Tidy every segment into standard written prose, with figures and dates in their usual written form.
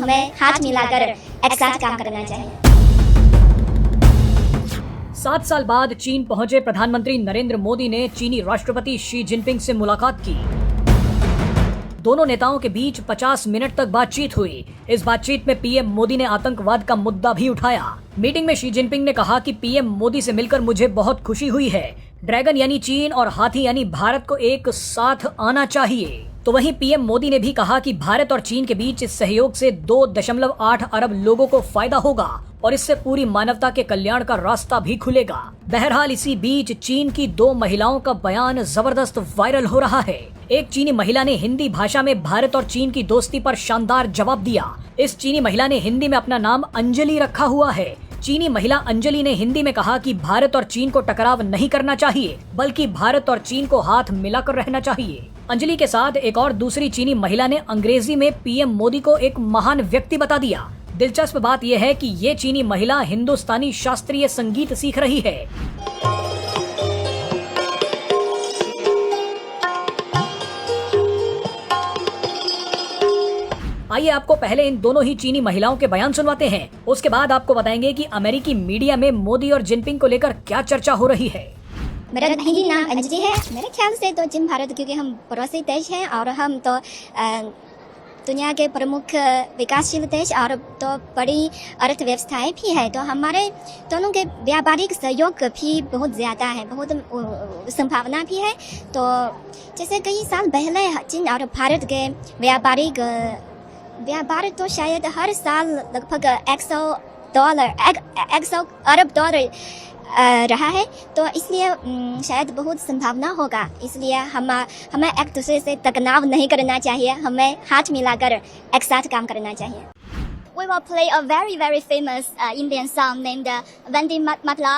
हमें हाथ मिलाकर एक साथ काम करना चाहिए। 7 साल बाद चीन पहुंचे प्रधानमंत्री नरेंद्र मोदी ने चीनी राष्ट्रपति शी जिनपिंग से मुलाकात की। दोनों नेताओं के बीच 50 मिनट तक बातचीत हुई। इस बातचीत में पीएम मोदी ने आतंकवाद का मुद्दा भी उठाया। मीटिंग में शी जिनपिंग ने कहा कि पीएम मोदी से मिलकर मुझे बहुत खुशी हुई है। ड्रैगन यानी चीन और हाथी यानी भारत को एक साथ आना चाहिए। तो वहीं पीएम मोदी ने भी कहा कि भारत और चीन के बीच इस सहयोग से 2.8 अरब लोगों को फायदा होगा और इससे पूरी मानवता के कल्याण का रास्ता भी खुलेगा। बहरहाल इसी बीच चीन की 2 महिलाओं का बयान जबरदस्त वायरल हो रहा है। एक चीनी महिला ने हिंदी भाषा में भारत और चीन की दोस्ती पर शानदार जवाब दिया। इस चीनी महिला ने हिंदी में अपना नाम अंजलि रखा हुआ है। चीनी महिला अंजलि ने हिंदी में कहा कि भारत और चीन को टकराव नहीं करना चाहिए, बल्कि भारत और चीन को हाथ मिलाकर रहना चाहिए। अंजलि के साथ एक और दूसरी चीनी महिला ने अंग्रेजी में पीएम मोदी को एक महान व्यक्ति बता दिया। दिलचस्प बात यह है कि ये चीनी महिला हिंदुस्तानी शास्त्रीय संगीत सीख रही है। आइए आपको पहले इन दोनों ही चीनी महिलाओं के बयान सुनवाते हैं। उसके बाद आपको बताएंगे कि अमेरिकी मीडिया में मोदी और जिनपिंग को लेकर क्या चर्चा हो रही है। मेरा हिंदी नाम अंजलि है। मेरे ख्याल से तो चीन भारत, क्योंकि हम पड़ोसी देश हैं और हम तो दुनिया के प्रमुख विकासशील देश और तो बड़ी अर्थव्यवस्थाएं भी है, तो हमारे दोनों के व्यापारिक सहयोग भी बहुत ज़्यादा है, बहुत संभावना भी है। तो जैसे कई साल पहले चीन और भारत के व्यापार तो शायद हर साल लगभग 100 अरब डॉलर रहा है, तो इसलिए शायद बहुत संभावना होगा। इसलिए हमें एक दूसरे से तनाव नहीं करना चाहिए, हमें हाथ मिलाकर एक साथ काम करना चाहिए। We will play a very, very famous Indian song named Vande Matla.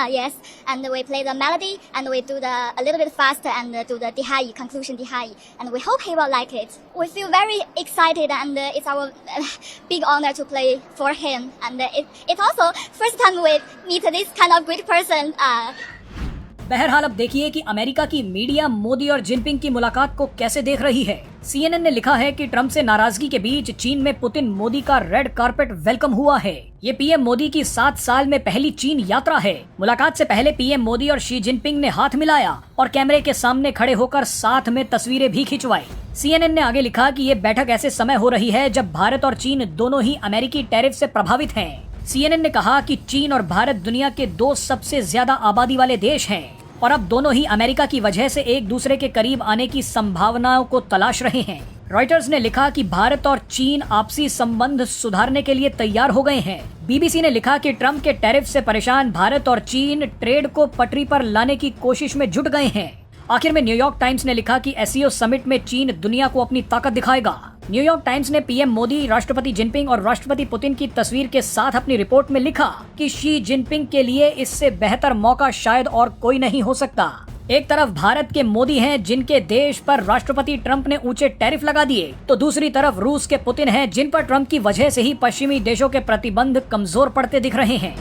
Yes, and we play the melody and we do a little bit faster and do the Dihai, conclusion Dihai, and we hope he will like it. We feel very excited and it's our big honor to play for him, and it's also first time we meet this kind of great person. बहरहाल अब देखिए कि America की media Modi और Jinping की मुलाकात को कैसे देख रही है। CNN ने लिखा है कि ट्रंप से नाराजगी के बीच चीन में पुतिन मोदी का रेड कारपेट वेलकम हुआ है। ये पीएम मोदी की 7 साल में पहली चीन यात्रा है। मुलाकात से पहले पीएम मोदी और शी जिनपिंग ने हाथ मिलाया और कैमरे के सामने खड़े होकर साथ में तस्वीरें भी खिंचवाई। CNN ने आगे लिखा कि ये बैठक ऐसे समय हो रही है जब भारत और चीन दोनों ही अमेरिकी टैरिफ से प्रभावित हैं। CNN ने कहा कि चीन और भारत दुनिया के 2 सबसे ज्यादा आबादी वाले देश हैं और अब दोनों ही अमेरिका की वजह से एक दूसरे के करीब आने की संभावनाओं को तलाश रहे हैं। रॉयटर्स ने लिखा कि भारत और चीन आपसी संबंध सुधारने के लिए तैयार हो गए हैं। BBC ने लिखा कि ट्रंप के टैरिफ से परेशान भारत और चीन ट्रेड को पटरी पर लाने की कोशिश में जुट गए हैं। आखिर में न्यूयॉर्क टाइम्स ने लिखा कि SCO समिट में चीन दुनिया को अपनी ताकत दिखाएगा। न्यूयॉर्क टाइम्स ने पीएम मोदी, राष्ट्रपति जिनपिंग और राष्ट्रपति पुतिन की तस्वीर के साथ अपनी रिपोर्ट में लिखा कि शी जिनपिंग के लिए इससे बेहतर मौका शायद और कोई नहीं हो सकता। एक तरफ भारत के मोदी हैं जिनके देश पर राष्ट्रपति ट्रंप ने ऊंचे टैरिफ लगा दिए, तो दूसरी तरफ रूस के पुतिन हैं जिन पर ट्रंप की वजह से ही पश्चिमी देशों के प्रतिबंध कमजोर पड़ते दिख रहे हैं।